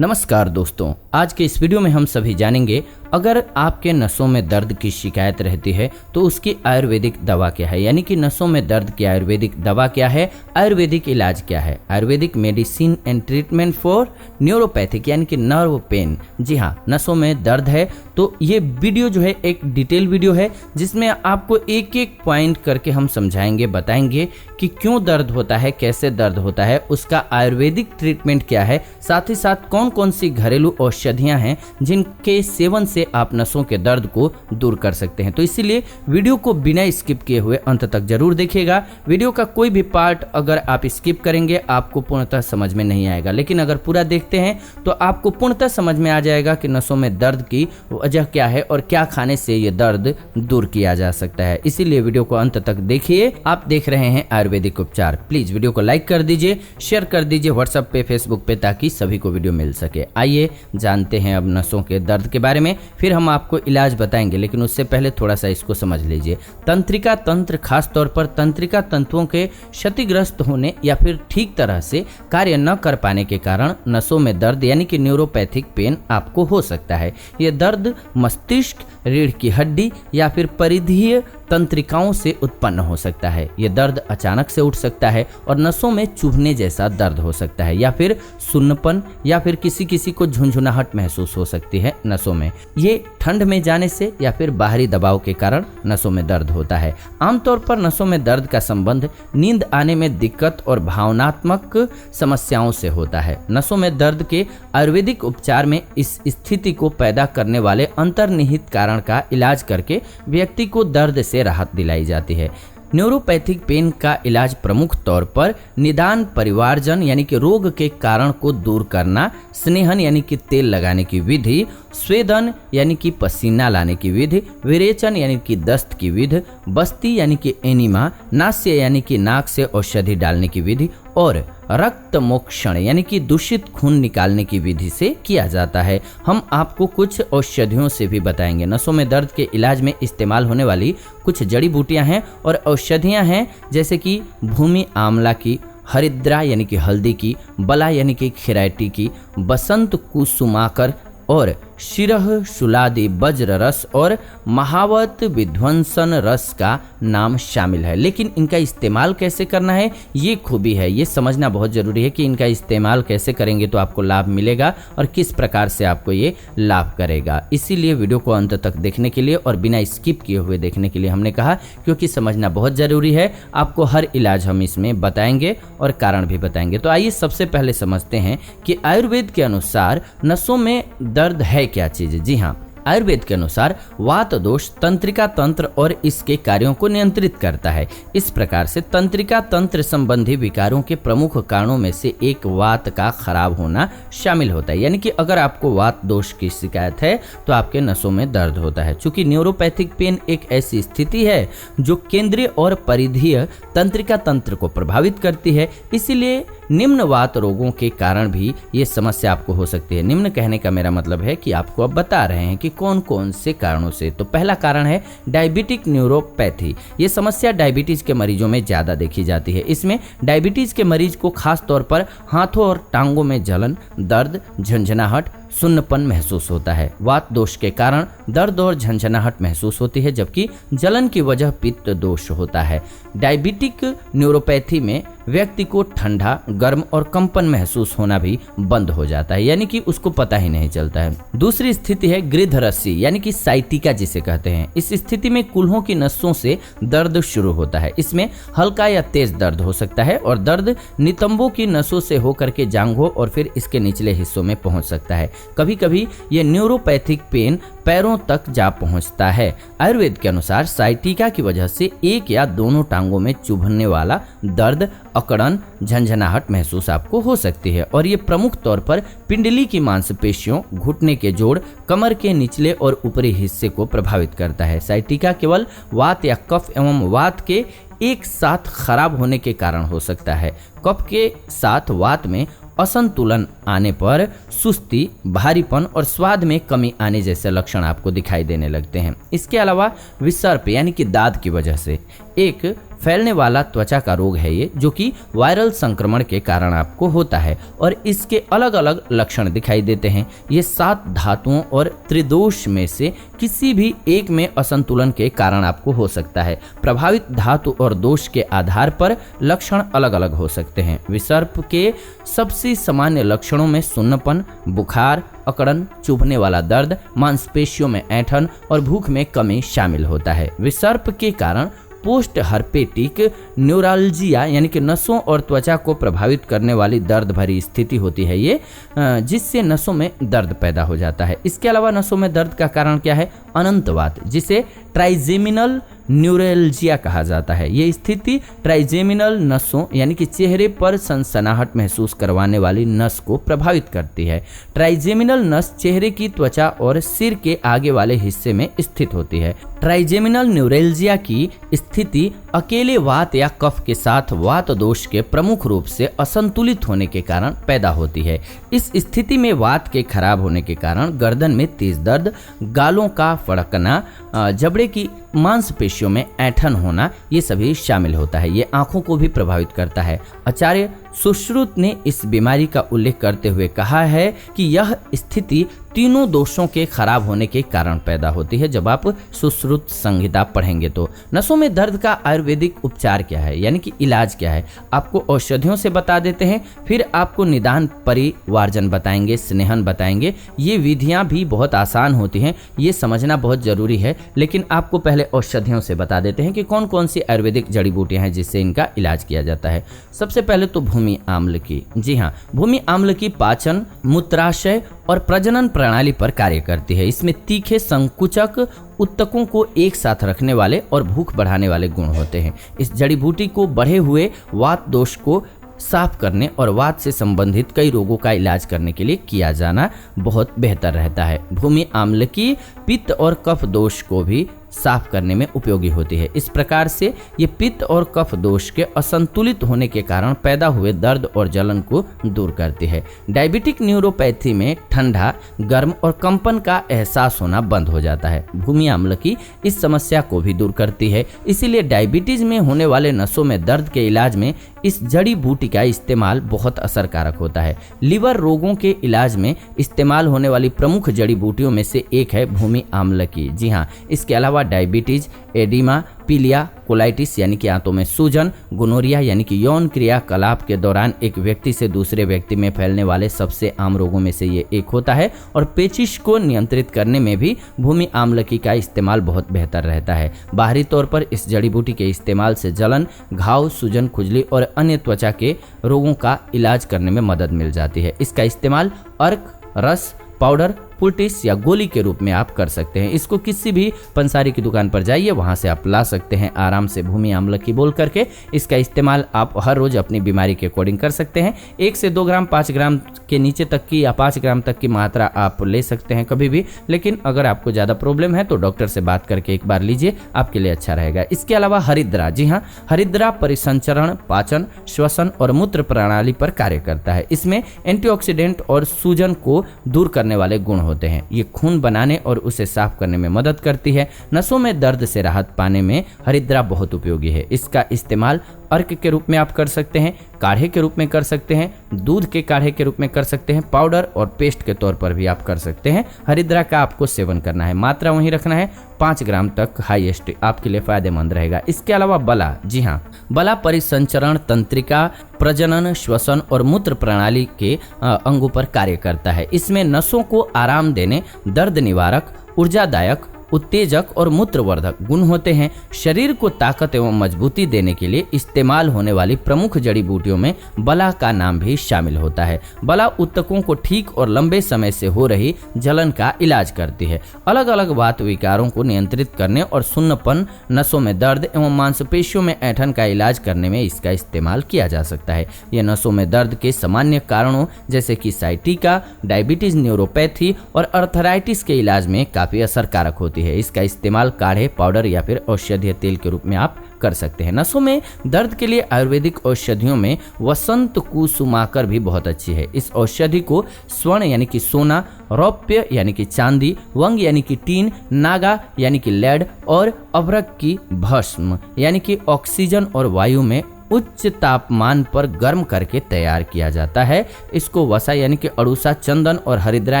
नमस्कार दोस्तों, आज के इस वीडियो में हम सभी जानेंगे अगर आपके नसों में दर्द की शिकायत रहती है तो उसकी आयुर्वेदिक दवा क्या है, यानी कि नसों में दर्द की आयुर्वेदिक दवा क्या है, आयुर्वेदिक इलाज क्या है, Ayurvedic medicine and treatment for neuropathic यानी कि नर्व पेन। जी हाँ, नसों में दर्द है तो ये वीडियो जो है एक डिटेल वीडियो है जिसमें आपको एक एक पॉइंट करके हम समझाएंगे, बताएंगे कि क्यों दर्द होता है, कैसे दर्द होता है, उसका आयुर्वेदिक ट्रीटमेंट क्या है, साथ ही साथ कौन कौन सी घरेलू औषधियां हैं जिनके सेवन से आप नसों के दर्द को दूर कर सकते हैं। तो इसीलिए वीडियो को बिना स्किप किए हुए अंत तक जरूर देखिएगा। वीडियो का कोई भी पार्ट अगर आप स्किप करेंगे आपको पूर्णतः समझ में नहीं आएगा, लेकिन अगर पूरा देखते हैं तो आपको पूर्णतः समझ में आ जाएगा कि नसों में दर्द की वजह क्या है और क्या खाने से ये दर्द दूर किया जा सकता है। इसीलिए वीडियो को अंत तक देखिए। आप देख रहे हैं आयुर्वेदिक उपचार। प्लीज वीडियो को लाइक कर दीजिए, शेयर कर दीजिए व्हाट्सएप पे, फेसबुक पे, ताकि सभी को वीडियो मिल सके। आइए जानते हैं अब नसों के दर्द के बारे में, फिर हम आपको इलाज बताएंगे, लेकिन उससे पहले थोड़ा सा इसको समझ लीजिए। तंत्रिका तंत्र, खास तौर पर तंत्रिका तंतुओं के क्षतिग्रस्त होने या फिर ठीक तरह से कार्य न कर पाने के कारण नसों में दर्द यानी कि न्यूरोपैथिक पेन आपको हो सकता है। यह दर्द मस्तिष्क, रीढ़ की हड्डी या फिर परिधीय तंत्रिकाओं से उत्पन्न हो सकता है। ये दर्द अचानक से उठ सकता है और नसों में चुभने जैसा दर्द हो सकता है, या फिर सुन्नपन, या फिर किसी को झुंझुनाहट महसूस हो सकती है नसों में। ये ठंड में जाने से या फिर बाहरी दबाव के कारण नसों में दर्द होता है। आमतौर पर नसों में दर्द का संबंध नींद आने में दिक्कत और भावनात्मक समस्याओं से होता है। नसों में दर्द के आयुर्वेदिक उपचार में इस स्थिति को पैदा करने वाले अंतर्निहित कारण का इलाज करके व्यक्ति को दर्द से राहत दिलाई जाती है। न्यूरोपैथिक पेन का इलाज प्रमुख तौर पर निदान, परिवारजन यानी कि रोग के कारण को दूर करना, स्नेहन यानी कि तेल लगाने की विधि, स्वेदन यानी कि पसीना लाने की विधि, विरेचन यानी कि दस्त की विधि, बस्ती यानी कि एनिमा, नास्य यानी कि नाक से औषधि डालने की विधि और रक्त मोक्षण यानी कि दूषित खून निकालने की विधि से किया जाता है। हम आपको कुछ औषधियों से भी बताएंगे। नसों में दर्द के इलाज में इस्तेमाल होने वाली कुछ जड़ी बूटियां हैं और औषधियां हैं, जैसे कि भूमि आंवला की, हरिद्रा यानी कि हल्दी की, बला यानी कि खिरायटी की, बसंत कुसुमाकर और शिरह शुलादि वज्र रस और महावत विध्वंसन रस का नाम शामिल है। लेकिन इनका इस्तेमाल कैसे करना है, ये खूबी है, ये समझना बहुत जरूरी है कि इनका इस्तेमाल कैसे करेंगे तो आपको लाभ मिलेगा और किस प्रकार से आपको ये लाभ करेगा। इसीलिए वीडियो को अंत तक देखने के लिए और बिना स्किप किए हुए देखने के लिए हमने कहा, क्योंकि समझना बहुत जरूरी है। आपको हर इलाज हम इसमें बताएंगे और कारण भी बताएंगे। तो आइए सबसे पहले समझते हैं कि आयुर्वेद के अनुसार नसों में दर्द है क्या चीज। जी हाँ, आयुर्वेद के अनुसार वात दोष तंत्रिका तंत्र और इसके कार्यों को नियंत्रित करता है। इस प्रकार से तंत्रिका तंत्र संबंधी विकारों के प्रमुख कारणों में से एक वात का खराब होना शामिल होता है। यानी कि अगर आपको वात दोष की शिकायत है तो आपके नसों में दर्द होता है। चूंकि न्यूरोपैथिक पेन एक ऐसी स्थिति है जो केंद्रीय और परिधीय तंत्रिका तंत्र को प्रभावित करती है, इसीलिए निम्न वात रोगों के कारण भी ये समस्या आपको हो सकती है। निम्न कहने का मेरा मतलब है कि आपको अब बता रहे हैं कि कौन कौन से कारणों से। तो पहला कारण है डायबिटिक न्यूरोपैथी। ये समस्या डायबिटीज के मरीजों में ज्यादा देखी जाती है। इसमें डायबिटीज के मरीज को खास तौर पर हाथों और टांगों में जलन, दर्द, झंझनाहट, सुन्नपन महसूस होता है। वात दोष के कारण दर्द और झंझनाहट महसूस होती है, जबकि जलन की वजह पित्त दोष होता है। डायबिटिक न्यूरोपैथी में व्यक्ति को ठंडा, गर्म और कंपन महसूस होना भी बंद हो जाता है, यानी कि उसको पता ही नहीं चलता है। दूसरी स्थिति है गृध्रस्सी यानी कि साइटिका जिसे कहते हैं। इस स्थिति में कूल्हों की नसों से दर्द शुरू होता है। इसमें हल्का या तेज दर्द हो सकता है और दर्द नितंबों की नसों से होकर के जांघों और फिर इसके निचले हिस्सों में पहुंच सकता है। कभी कभी ये न्यूरोपैथिक पेन पैरों तक जा पहुंचता है। आयुर्वेद के अनुसार साइटिका की वजह से एक या दोनों टांगों में चुभने वाला दर्द, अकड़न, झंझनाहट महसूस आपको हो सकती है और ये प्रमुख तौर पर पिंडली की मांसपेशियों, घुटने के जोड़, कमर के निचले और ऊपरी हिस्से को प्रभावित करता है। साइटिका केवल वात या कफ एवं वात के एक साथ खराब होने के कारण हो सकता है। कफ के साथ वात में असंतुलन आने पर सुस्ती, भारीपन और स्वाद में कमी आने जैसे लक्षण आपको दिखाई देने लगते हैं। इसके अलावा विसर्प यानी कि दाद की वजह से एक फैलने वाला त्वचा का रोग है ये, जो कि वायरल संक्रमण के कारण आपको होता है और इसके अलग अलग लक्षण दिखाई देते हैं। ये 7 धातुओं और त्रिदोष में से किसी भी एक में असंतुलन के कारण आपको हो सकता है। प्रभावित धातु और दोष के आधार पर लक्षण अलग अलग हो सकते हैं। विसर्प के सबसे सामान्य लक्षणों में सुन्नपन, बुखार, अकड़न, चुभने वाला दर्द, मांसपेशियों में ऐंठन और भूख में कमी शामिल होता है। विसर्प के कारण पोस्ट हर्पेटिक न्यूराल्जिया यानी कि नसों और त्वचा को प्रभावित करने वाली दर्द भरी स्थिति होती है ये, जिससे नसों में दर्द पैदा हो जाता है। इसके अलावा नसों में दर्द का कारण क्या है? अनंतवात, जिसे ट्राइजेमिनल न्यूरल्जिया कहा जाता है। ये स्थिति ट्राइजेमिनल नसों यानी कि चेहरे पर सनसनाहट महसूस करवाने वाली नस को प्रभावित करती है। ट्राइजेमिनल नस चेहरे की त्वचा और सिर के आगे वाले हिस्से में स्थित होती है। ट्राइजेमिनल न्यूरल्जिया की स्थिति अकेले वात या कफ के साथ वात दोष के प्रमुख रूप से असंतुलित होने के कारण पैदा होती है। इस स्थिति में वात के खराब होने के कारण गर्दन में तेज दर्द, गालों का फड़कना, जबड़े की मांसपेशियों में ऐंठन होना, ये सभी शामिल होता है। ये आंखों को भी प्रभावित करता है। आचार्य सुश्रुत ने इस बीमारी का उल्लेख करते हुए कहा है कि यह स्थिति तीनों दोषों के खराब होने के कारण पैदा होती है। जब आप सुश्रुत संहिता पढ़ेंगे तो नसों में दर्द का आयुर्वेदिक उपचार क्या है, यानी कि इलाज क्या है, आपको औषधियों से बता देते हैं, फिर आपको निदान परिवार्जन बताएंगे, स्नेहन बताएंगे। ये विधियां भी बहुत आसान होती हैं, ये समझना बहुत जरूरी है, लेकिन आपको पहले औषधियों से बता देते हैं कि कौन कौन सी आयुर्वेदिक जड़ी बूटियां हैं जिससे इनका इलाज किया जाता है। सबसे पहले तो भूमि आम्ल की। जी हाँ, भूमि आम्ल की पाचन, मूत्राशय और प्रजनन प्रणाली पर कार्य करती है। इसमें तीखे, संकुचक उत्तकों को एक साथ रखने वाले और भूख बढ़ाने वाले गुण होते हैं। इस जड़ी बूटी को बढ़े हुए वात दोष को साफ करने और वात से संबंधित कई रोगों का इलाज करने के लिए किया जाना बहुत बेहतर रहता है। भूमि आम्ल की पित्त और कफ दोष को भी साफ करने में उपयोगी होती है। इस प्रकार से ये पित्त और कफ दोष के असंतुलित होने के कारण पैदा हुए दर्द और जलन को दूर करती है। डायबिटिक न्यूरोपैथी में ठंडा, गर्म और कंपन का एहसास होना बंद हो जाता है। भूमि आम्ल की इस समस्या को भी दूर करती है। इसीलिए डायबिटीज में होने वाले नसों में दर्द के इलाज में इस जड़ी बूटी का इस्तेमाल बहुत असरकारक होता है। लिवर रोगों के इलाज में इस्तेमाल होने वाली प्रमुख जड़ी बूटियों में से एक है भूमि आम्ल की। जी हाँ, इसके अलावा डायबिटीज, एडिमा, पीलिया, कोलाइटिस यानी कि आंतों में सूजन, गोनोरिया यानी कि यौन क्रियाकलाप के दौरान एक व्यक्ति से दूसरे व्यक्ति में फैलने वाले सबसे आम रोगों में से ये एक होता है। और पेचिश को नियंत्रित करने में भी भूमि आम्लकी का इस्तेमाल बहुत बेहतर रहता है। बाहरी तौर पर इस जड़ी बूटी के इस्तेमाल से जलन, घाव, सूजन, खुजली और अन्य त्वचा के रोगों का इलाज करने में मदद मिल जाती है। इसका इस्तेमाल अर्क, रस, पाउडर, पुलटिस या गोली के रूप में आप कर सकते हैं। इसको किसी भी पंसारी की दुकान पर जाइए, वहां से आप ला सकते हैं आराम से भूमि आम्लकी बोल करके। इसका इस्तेमाल आप हर रोज अपनी बीमारी के अकॉर्डिंग कर सकते हैं। 1 से 2 ग्राम, 5 ग्राम के नीचे तक की या 5 ग्राम तक की मात्रा आप ले सकते हैं कभी भी, लेकिन अगर आपको ज़्यादा प्रॉब्लम है तो डॉक्टर से बात करके एक बार लीजिए, आपके लिए अच्छा रहेगा। इसके अलावा हरिद्रा, जी हाँ, हरिद्रा परिसंचरण, पाचन, श्वसन और मूत्र प्रणाली पर कार्य करता है। इसमें एंटीऑक्सीडेंट और सूजन को दूर करने वाले गुण होते हैं। ये खून बनाने और उसे साफ करने में मदद करती है। नसों में दर्द से राहत पाने में हरिद्रा बहुत उपयोगी है। इसका इस्तेमाल अर्क के रूप में आप कर सकते हैं, काढ़े के रूप में कर सकते हैं, दूध के काढ़े के रूप में कर सकते हैं, पाउडर और पेस्ट के तौर पर भी आप कर सकते हैं। हरिद्रा का आपको सेवन करना है, मात्रा वहीं रखना है, 5 ग्राम तक हाईएस्ट आपके लिए फायदेमंद रहेगा। इसके अलावा बला, जी हाँ, बला परिसंचरण तंत्रिका, प्रजनन, श्वसन और मूत्र प्रणाली के अंगों पर कार्य करता है। इसमें नसों को आराम देने, दर्द निवारक, ऊर्जादायक, उत्तेजक और मूत्रवर्धक गुण होते हैं। शरीर को ताकत एवं मजबूती देने के लिए इस्तेमाल होने वाली प्रमुख जड़ी बूटियों में बला का नाम भी शामिल होता है। बला उत्तकों को ठीक और लंबे समय से हो रही जलन का इलाज करती है। अलग अलग वात विकारों को नियंत्रित करने और सुन्नपन, नसों में दर्द एवं मांसपेशियों में ऐंठन का इलाज करने में इसका इस्तेमाल किया जा सकता है। यह नसों में दर्द के सामान्य कारणों जैसे कि साइटिका, डायबिटीज, न्यूरोपैथी और अर्थराइटिस के इलाज में काफी असरकारक होती है। इसका इस्तेमाल काढ़े, पाउडर या फिर औषधीय तेल के रूप में आप कर सकते हैं। नसों में दर्द के लिए आयुर्वेदिक औषधियों में वसंत कुसुमाकर भी बहुत अच्छी है। इस औषधि को स्वर्ण यानी कि सोना, रौप्य यानी कि चांदी, वंग यानी कि टीन, नागा यानी कि लेड और अभ्रक की भस्म यानी कि ऑक्सीजन और वायु में उच्च तापमान पर गर्म करके तैयार किया जाता है। इसको वसा यानी कि अड़ूसा, चंदन और हरिद्रा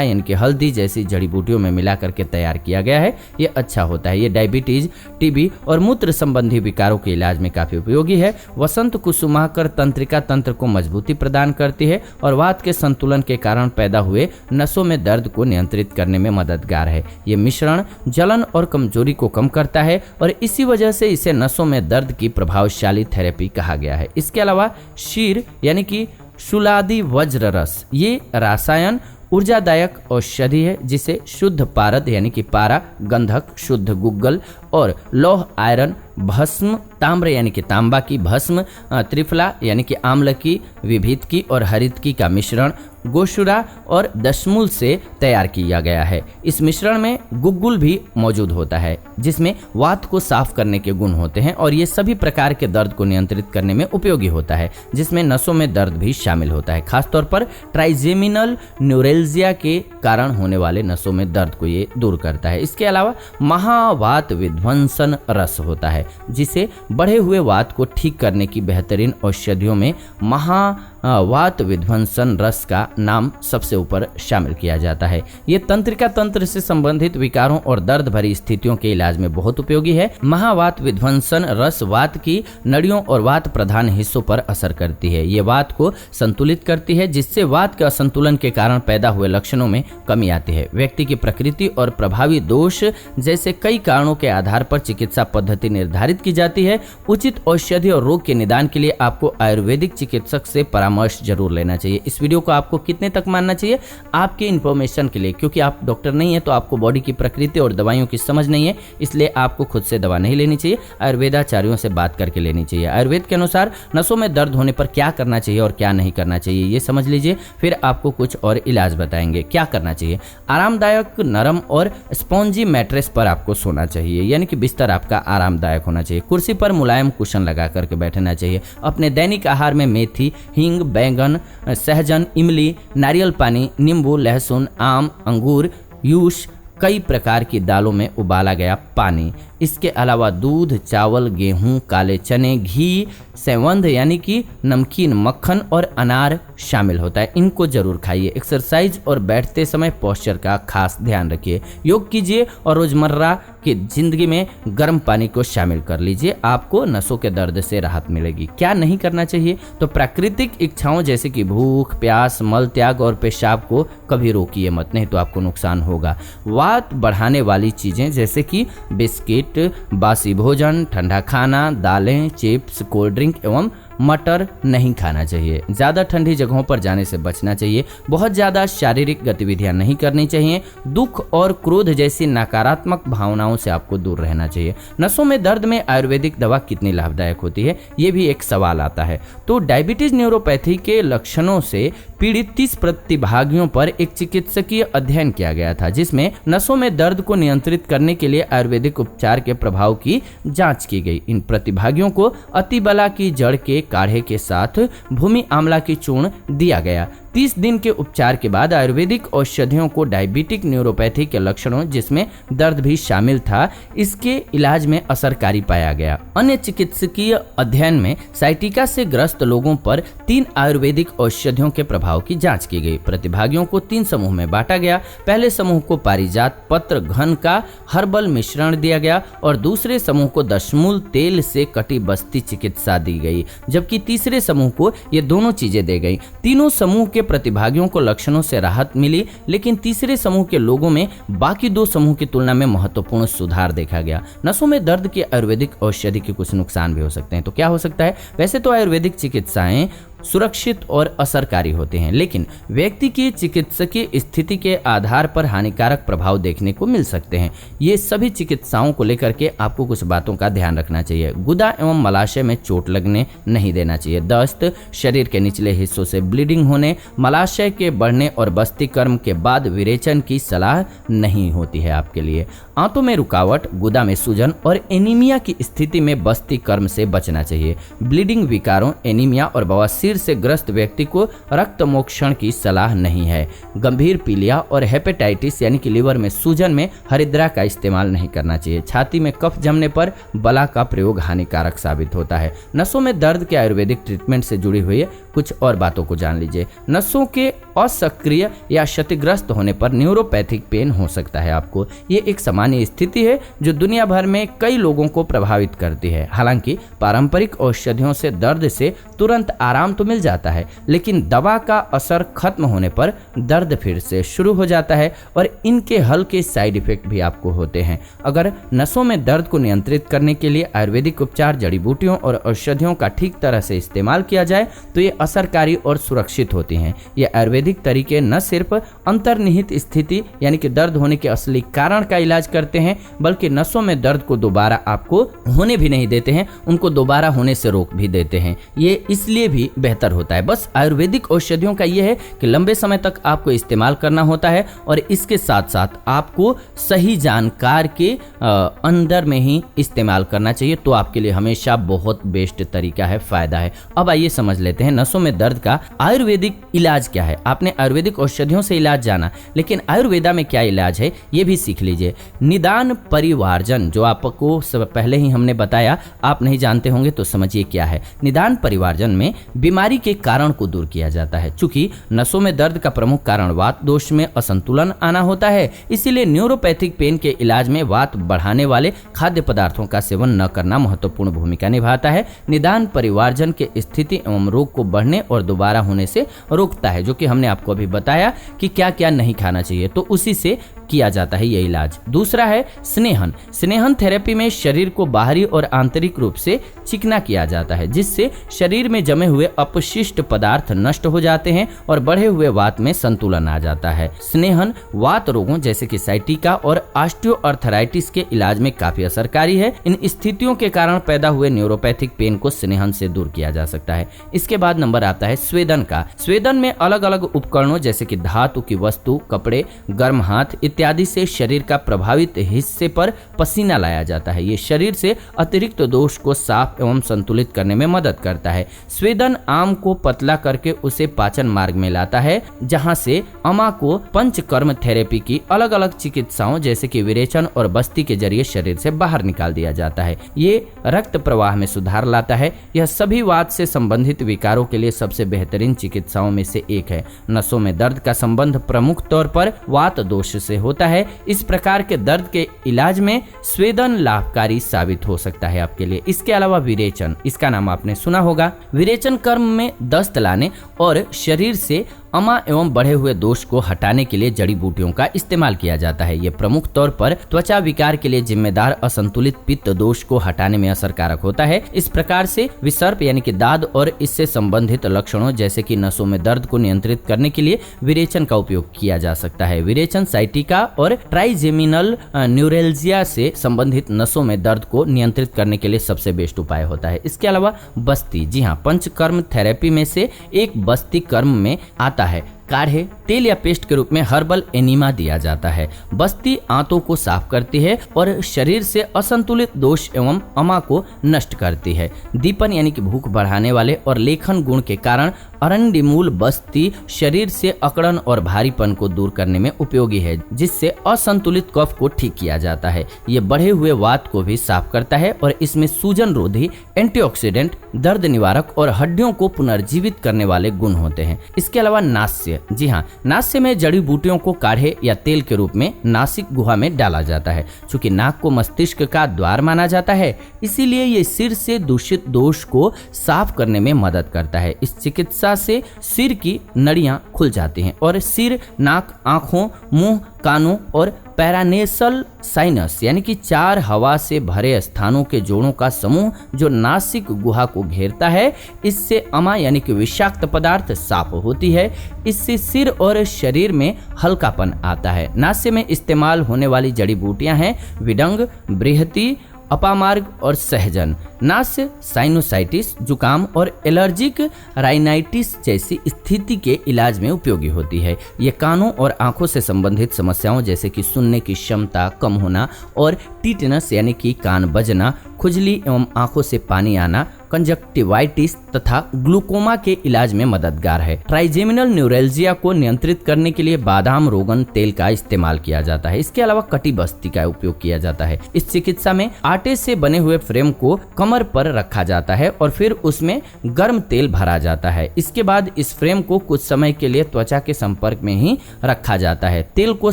यानी कि हल्दी जैसी जड़ी बूटियों में मिला करके तैयार किया गया है। ये अच्छा होता है। ये डायबिटीज, टीबी और मूत्र संबंधी विकारों के इलाज में काफी उपयोगी है। वसंत कुसुमाकर तंत्रिका तंत्र को मजबूती प्रदान करती है और वात के संतुलन के कारण पैदा हुए नसों में दर्द को नियंत्रित करने में मददगार है। ये मिश्रण जलन और कमजोरी को कम करता है और इसी वजह से इसे नसों में दर्द की प्रभावशाली थेरेपी कहा गया है। इसके अलावा शीर यानी कि शूलादि वज्र रस, ये रासायन ऊर्जादायक औषधि है जिसे शुद्ध पारद यानी कि पारा, गंधक, शुद्ध गुग्गल और लौह आयरन भस्म, ताम्र यानी कि तांबा की भस्म, त्रिफला यानी कि आम्ल की, विभीत की और हरित की का मिश्रण, गोशुरा और दशमूल से तैयार किया गया है। इस मिश्रण में गुग्गुल भी मौजूद होता है जिसमें वात को साफ करने के गुण होते हैं और ये सभी प्रकार के दर्द को नियंत्रित करने में उपयोगी होता है, जिसमें नसों में दर्द भी शामिल होता है। खासतौर पर ट्राइजेमिनल न्यूरेल्जिया के कारण होने वाले नसों में दर्द को ये दूर करता है। इसके अलावा महावात विध्वंसन रस होता है जिसे बढ़े हुए वात को ठीक करने की बेहतरीन औषधियों में महावात विध्वंसन रस का नाम सबसे ऊपर शामिल किया जाता है। ये तंत्रिका तंत्र से संबंधित विकारों और दर्द भरी स्थितियों के इलाज में बहुत उपयोगी है। महावात विध्वंसन रस वात की नड़ियों और वात प्रधान हिस्सों पर असर करती है। ये वात को संतुलित करती है जिससे वात के असंतुलन के कारण पैदा हुए लक्षणों में कमी आती है। व्यक्ति की प्रकृति और प्रभावी दोष जैसे कई कारणों के आधार पर चिकित्सा पद्धति निर्धारित की जाती है। उचित औषधि और रोग के निदान के लिए आपको आयुर्वेदिक चिकित्सक से परामर्श जरूर लेना चाहिए। इस वीडियो को आपको कितने तक मानना चाहिए आपके इन्फॉर्मेशन के लिए, क्योंकि आप डॉक्टर नहीं है तो आपको बॉडी की प्रकृति और दवाइयों की समझ नहीं है, इसलिए आपको खुद से दवा नहीं लेनी चाहिए, आयुर्वेदाचार्यों से बात करके लेनी चाहिए। आयुर्वेद के अनुसार नसों में दर्द होने पर क्या करना चाहिए और क्या नहीं करना चाहिए ये समझ लीजिए, फिर आपको कुछ और इलाज बताएंगे। क्या करना चाहिए? आरामदायक, नरम और स्पॉन्जी मैट्रेस पर आपको सोना चाहिए, यानी कि बिस्तर आपका आरामदायक होना चाहिए। कुर्सी पर मुलायम कुशन लगा करके बैठना चाहिए। अपने दैनिक आहार में मेथी, हींग, बैंगन, सहजन, इमली, नारियल पानी, नींबू, लहसुन, आम, अंगूर, यूश, कई प्रकार की दालों में उबाला गया पानी, इसके अलावा दूध, चावल, गेहूं, काले चने, घी, सेवंध यानी कि नमकीन, मक्खन और अनार शामिल होता है। इनको जरूर खाइए। एक्सरसाइज और बैठते समय पोस्चर का खास ध्यान रखिए। योग कीजिए और रोजमर्रा की जिंदगी में गर्म पानी को शामिल कर लीजिए, आपको नसों के दर्द से राहत मिलेगी। क्या नहीं करना चाहिए? तो प्राकृतिक इच्छाओं जैसे कि भूख, प्यास, मल त्याग और पेशाब को कभी रोकिए मत, नहीं तो आपको नुकसान होगा। वात बढ़ाने वाली चीजें जैसे कि बिस्किट, बासी भोजन, ठंडा खाना, दालें, चिप्स, कोल्ड ड्रिंक एवं मटर नहीं खाना चाहिए। ज़्यादा ठंडी जगहों पर जाने से बचना चाहिए। बहुत ज़्यादा शारीरिक गतिविधियां नहीं करनी चाहिए। दुख और क्रोध जैसी नकारात्मक भावनाओं से आपको दूर रहना चाहिए। नसों में दर्द में आयुर्वेदिक दवा कितनी लाभदायक होती है, ये भी एक सवाल आता है। तो डायबिटीज न्यूरोपैथी के लक्षणों से पीड़ित 30 प्रतिभागियों पर एक चिकित्सकीय अध्ययन किया गया था, जिसमें नसों में दर्द को नियंत्रित करने के लिए आयुर्वेदिक उपचार के प्रभाव की जांच की गई। इन प्रतिभागियों को अतिबला की जड़ के काढ़े के साथ भूमि आंवला की चूर्ण दिया गया। 30 दिन के उपचार के बाद आयुर्वेदिक औषधियों को डायबिटिक न्यूरोपैथी के लक्षणों जिसमें दर्द भी शामिल था, इसके इलाज में असरकारी पाया गया। अन्य चिकित्सकीय अध्ययन में साइटिका से ग्रस्त लोगों पर 3 आयुर्वेदिक औषधियों के प्रभाव की जांच की गई। प्रतिभागियों को 3 समूह में बांटा गया। पहले समूह को पारिजात पत्र घन का हर्बल मिश्रण दिया गया और दूसरे समूह को दशमूल तेल से कटी बस्ती चिकित्सा दी गई, जबकि तीसरे समूह को ये दोनों चीजें दी गई। तीनों समूह के प्रतिभागियों को लक्षणों से राहत मिली, लेकिन तीसरे समूह के लोगों में बाकी 2 समूह की तुलना में महत्वपूर्ण सुधार देखा गया। नसों में दर्द की आयुर्वेदिक औषधि के कुछ नुकसान भी हो सकते हैं। तो क्या हो सकता है? वैसे तो आयुर्वेदिक चिकित्साएं सुरक्षित और असरकारी होते हैं, लेकिन व्यक्ति की चिकित्सकीय स्थिति के आधार पर हानिकारक प्रभाव देखने को मिल सकते हैं। ये सभी चिकित्साओं को लेकर के आपको कुछ बातों का ध्यान रखना चाहिए। गुदा एवं मलाशय में चोट लगने नहीं देना चाहिए। दस्त, शरीर के निचले हिस्सों से ब्लीडिंग होने, मलाशय के बढ़ने और बस्ती कर्म के बाद विरेचन की सलाह नहीं होती है आपके लिए। आंतों में रुकावट, गुदा में सूजन और एनीमिया की स्थिति में बस्ती कर्म से बचना चाहिए। ब्लीडिंग विकारों, एनीमिया और बवासीर से ग्रस्त व्यक्ति को रक्त मोक्षण की सलाह नहीं है। गंभीर पीलिया और हेपेटाइटिस यानी कि लीवर में सूजन में हरिद्रा का इस्तेमाल नहीं करना चाहिए। छाती में कफ जमने पर बला का प्रयोग हानिकारक साबित होता है। नसों में दर्द के आयुर्वेदिक ट्रीटमेंट से जुड़ी हुई कुछ और बातों को जान लीजिए। नसों के असक्रिय या क्षतिग्रस्त होने पर न्यूरोपैथिक पेन हो सकता है आपको। ये एक सामान्य स्थिति है जो दुनिया भर में कई लोगों को प्रभावित करती है। हालांकि पारंपरिक औषधियों से दर्द से तुरंत आराम तो मिल जाता है, लेकिन दवा का असर खत्म होने पर दर्द फिर से शुरू हो जाता है और इनके हल्के साइड इफेक्ट भी आपको होते हैं। अगर नसों में दर्द को नियंत्रित करने के लिए आयुर्वेदिक उपचार, जड़ी बूटियों और औषधियों का ठीक तरह से इस्तेमाल किया जाए तो ये असरकारी और सुरक्षित होती हैं। ये आयुर्वेदिक तरीके न सिर्फ अंतर्निहित स्थिति यानी कि दर्द होने के असली कारण का इलाज करते हैं, बल्कि नसों में दर्द को दोबारा आपको होने भी नहीं देते हैं, उनको दोबारा होने से रोक भी देते हैं। ये इसलिए भी बेहतर होता है। बस आयुर्वेदिक औषधियों का ये है कि लंबे समय तक आपको इस्तेमाल करना होता है और इसके साथ साथ आपको सही जानकार के अंदर में ही इस्तेमाल करना चाहिए, तो आपके लिए हमेशा बहुत बेस्ट तरीका है, फायदा है। अब आइए समझ लेते हैं नसों में दर्द का आयुर्वेदिक इलाज क्या है। आपने आयुर्वेदिक औषधियों से इलाज जाना, लेकिन आयुर्वेदा में क्या इलाज है ये भी सीख लीजिए। निदान परिवार्जन, जो आपको पहले ही हमने बताया, आप नहीं जानते होंगे तो समझिए क्या है। निदान परिवार्जन में बीमारी के कारण को दूर किया जाता है। चूंकि नसों में दर्द का प्रमुख कारण वात दोष में असंतुलन आना होता है, इसीलिए न्यूरोपैथिक पेन के इलाज में वात बढ़ाने वाले खाद्य पदार्थों का सेवन न करना महत्वपूर्ण भूमिका निभाता है। निदान परिवार्जन के स्थिति एवं रोग को बढ़ने और दोबारा होने से रोकता है, जो कि हमने आपको अभी बताया कि क्या क्या नहीं खाना चाहिए, तो उसी से किया जाता है ये इलाज। दूसरा है स्नेहन। स्नेहन थेरेपी में शरीर को बाहरी और आंतरिक रूप से चिकना किया जाता है, जिससे शरीर में जमे हुए अपशिष्ट पदार्थ नष्ट हो जाते हैं और बढ़े हुए वात में संतुलन आ जाता है। स्नेहन वात रोगों जैसे कि साइटिका और ऑस्टियोआर्थराइटिस के इलाज में काफी असरकारी है। इन स्थितियों के कारण पैदा हुए न्यूरोपैथिक पेन को स्नेहन से दूर किया जा सकता है। इसके बाद नंबर आता है स्वेदन का। स्वेदन में अलग अलग उपकरणों जैसे कि धातु की वस्तु, कपड़े, गर्म हाथ इत्यादि से शरीर का प्रभावित हिस्से पर पसीना लाया जाता है। ये शरीर से अतिरिक्त दोष को साफ एवं संतुलित करने में मदद करता है। स्वेदन आम को पतला करके उसे पाचन मार्ग में लाता है, जहां से अमा को पंचकर्म थेरेपी की अलग अलग चिकित्साओं जैसे कि विरेचन और बस्ती के जरिए शरीर से बाहर निकाल दिया जाता है। ये रक्त प्रवाह में सुधार लाता है। यह सभी वात से संबंधित विकारों के लिए सबसे बेहतरीन चिकित्साओं में से एक है। नसों में दर्द का संबंध प्रमुख तौर पर वात दोष से होता है। इस प्रकार के दर्द के इलाज में स्वेदन लाभकारी साबित हो सकता है आपके लिए। इसके अलावा विरेचन, इसका नाम आपने सुना होगा। विरेचन कर्म में दस्त लाने और शरीर से अमा एवं बढ़े हुए दोष को हटाने के लिए जड़ी बूटियों का इस्तेमाल किया जाता है। ये प्रमुख तौर पर त्वचा विकार के लिए जिम्मेदार असंतुलित पित्त दोष को हटाने में असरकारक होता है। इस प्रकार से विसर्प यानी कि दाद और इससे संबंधित लक्षणों जैसे कि नसों में दर्द को नियंत्रित करने के लिए विरेचन का उपयोग किया जा सकता है। विरेचन साइटिका और ट्राइजेमिनल न्यूरेल्जिया से संबंधित नसों में दर्द को नियंत्रित करने के लिए सबसे बेस्ट उपाय होता है। इसके अलावा बस्ती, जी हाँ, पंचकर्म थेरेपी में से एक बस्ती कर्म में आता है। काढ़े, तेल या पेस्ट के रूप में हर्बल एनिमा दिया जाता है। बस्ती आंतों को साफ करती है और शरीर से असंतुलित दोष एवं अमा को नष्ट करती है। दीपन यानी कि भूख बढ़ाने वाले और लेखन गुण के कारण अरंडीमूल बस्ती शरीर से अकड़न और भारीपन को दूर करने में उपयोगी है, जिससे असंतुलित कफ को ठीक किया जाता है। ये बढ़े हुए वात को भी साफ करता है और इसमें सूजन रोधी, एंटीऑक्सीडेंट, दर्द निवारक और हड्डियों को पुनर्जीवित करने वाले गुण होते हैं। इसके अलावा नास्य, जी हाँ, नास्य में जड़ी बूटियों को काढ़े या तेल के रूप में नासिक गुहा में डाला जाता है। चूंकि नाक को मस्तिष्क का द्वार माना जाता है, इसीलिए ये सिर से दूषित दोष को साफ करने में मदद करता है। इस चिकित्सा से सिर की नड़ियां खुल जाती हैं और सिर, नाक, आंखों, मुंह कानों और पैरानेसल साइनस यानी कि 4 हवा से भरे स्थानों के जोड़ों का समूह जो नासिक गुहा को घेरता है। इससे अमा यानी कि विषाक्त पदार्थ साफ होती है। इससे सिर और शरीर में हल्कापन आता है। नास्य में इस्तेमाल होने वाली जड़ी बूटियां हैं विडंग, बृहति, अपामार्ग और सहजन। नास्य साइनोसाइटिस, जुकाम और एलर्जिक राइनाइटिस जैसी स्थिति के इलाज में उपयोगी होती है। ये कानों और आंखों से संबंधित समस्याओं जैसे कि सुनने की क्षमता कम होना और टिटनस यानी कि कान बजना, खुजली एवं आंखों से पानी आना, कंजक्टिवाइटिस तथा ग्लूकोमा के इलाज में मददगार है। ट्राइजेमिनल न्यूरैल्जिया को नियंत्रित करने के लिए बादाम रोगन तेल का इस्तेमाल किया जाता है। इसके अलावा कटी बस्ती का उपयोग किया जाता है। इस चिकित्सा में आटे से बने हुए फ्रेम को कमर पर रखा जाता है और फिर उसमें गर्म तेल भरा जाता है। इसके बाद इस फ्रेम को कुछ समय के लिए त्वचा के संपर्क में ही रखा जाता है। तेल को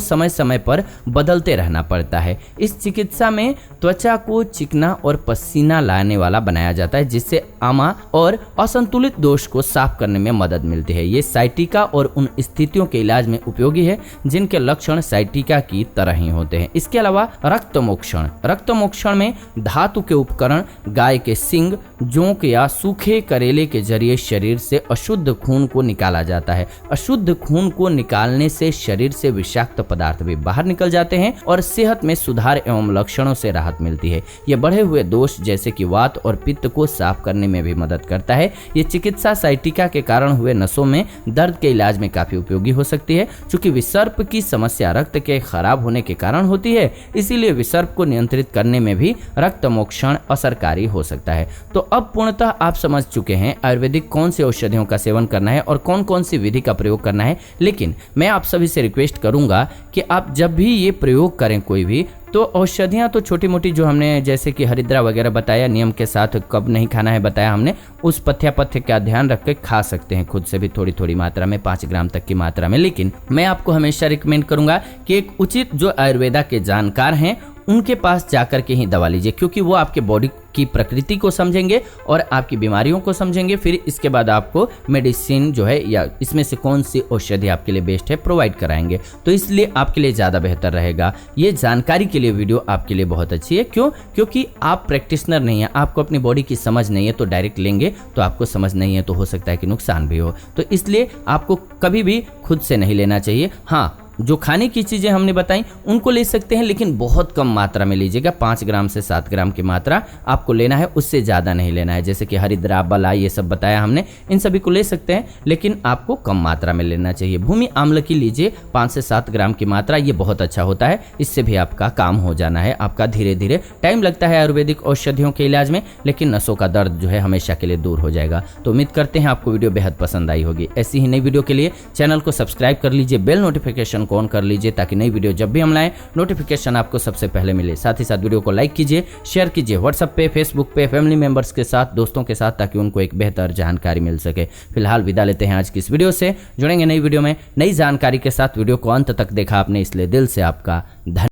समय समय पर बदलते रहना पड़ता है। इस चिकित्सा में त्वचा को चिकना और पसीना लाने वाला बनाया जाता है, जिससे आमा और असंतुलित दोष को साफ करने में मदद मिलती है। ये साइटिका और उन स्थितियों के इलाज में उपयोगी है जिनके लक्षण साइटिका की तरह ही होते हैं। इसके अलावा रक्तमोक्षण। रक्तमोक्षण में धातु के उपकरण, गाय के सींग, जोंक या सूखे करेले के जरिए शरीर से अशुद्ध खून को निकाला जाता है। अशुद्ध खून को निकालने से शरीर से विषाक्त पदार्थ भी बाहर निकल जाते हैं और सेहत में सुधार एवं लक्षणों से राहत मिलती है। यह बढ़े हुए दोष जैसे कि वात और पित्त को साफ करने में भी मदद करता है। ये चिकित्सा साइटिका के कारण हुए नसों में दर्द के इलाज में काफी उपयोगी हो सकती है। चूंकि विसर्प की समस्या रक्त के खराब होने के कारण होती है, इसीलिए विसर्प को नियंत्रित करने में भी रक्तमोक्षण असरकारी हो सकता है। तो अब पूर्णतः आप समझ चुके हैं आयुर्वेदिक कौन सी औषधियों का सेवन करना है और कौन कौन सी विधि का प्रयोग करना है। लेकिन मैं आप सभी से रिक्वेस्ट करूंगा कि आप जब भी ये प्रयोग करें कोई भी, तो औषधियाँ तो छोटी मोटी जो हमने जैसे कि हरिद्रा वगैरह बताया, नियम के साथ कब नहीं खाना है बताया हमने, उस पथ्य का ध्यान रख के खा सकते हैं खुद से भी थोड़ी थोड़ी मात्रा में, 5 ग्राम तक की मात्रा में। लेकिन मैं आपको हमेशा रिकमेंड करूंगा कि एक उचित जो आयुर्वेदा के जानकार हैं उनके पास जाकर के ही दवा लीजिए, क्योंकि वो आपके बॉडी की प्रकृति को समझेंगे और आपकी बीमारियों को समझेंगे। फिर इसके बाद आपको मेडिसिन जो है या इसमें से कौन सी औषधि आपके लिए बेस्ट है प्रोवाइड कराएंगे। तो इसलिए आपके लिए ज़्यादा बेहतर रहेगा। ये जानकारी के लिए वीडियो आपके लिए बहुत अच्छी है। क्यों? क्योंकि आप प्रैक्टिशनर नहीं है, आपको अपनी बॉडी की समझ नहीं है, तो डायरेक्ट लेंगे तो आपको समझ नहीं है, तो हो सकता है कि नुकसान भी हो। तो इसलिए आपको कभी भी खुद से नहीं लेना चाहिए। हाँ, जो खाने की चीज़ें हमने बताई उनको ले सकते हैं, लेकिन बहुत कम मात्रा में लीजिएगा। 5 ग्राम से 7 ग्राम की मात्रा आपको लेना है, उससे ज़्यादा नहीं लेना है। जैसे कि हरिद्रा, बला, ये सब बताया हमने, इन सभी को ले सकते हैं, लेकिन आपको कम मात्रा में लेना चाहिए। भूमि आम्ल की लीजिए 5 से 7 ग्राम की मात्रा, ये बहुत अच्छा होता है। इससे भी आपका काम हो जाना है। आपका धीरे धीरे टाइम लगता है आयुर्वेदिक औषधियों के इलाज में, लेकिन नसों का दर्द जो है हमेशा के लिए दूर हो जाएगा। तो उम्मीद करते हैं आपको वीडियो बेहद पसंद आई होगी। ऐसी ही नई वीडियो के लिए चैनल को सब्सक्राइब कर लीजिए, बेल नोटिफिकेशन को ऑन कर लीजिए, ताकि नई वीडियो जब भी हम लाएं नोटिफिकेशन आपको सबसे पहले मिले। साथ ही साथ वीडियो को लाइक कीजिए, शेयर कीजिए व्हाट्सएप पे, फेसबुक पे, फैमिली मेंबर्स के साथ, दोस्तों के साथ, ताकि उनको एक बेहतर जानकारी मिल सके। फिलहाल विदा लेते हैं आज की इस वीडियो से। जुड़ेंगे नई वीडियो में नई जानकारी के साथ। वीडियो को अंत तक देखा आपने, इसलिए दिल से आपका धन्यवाद।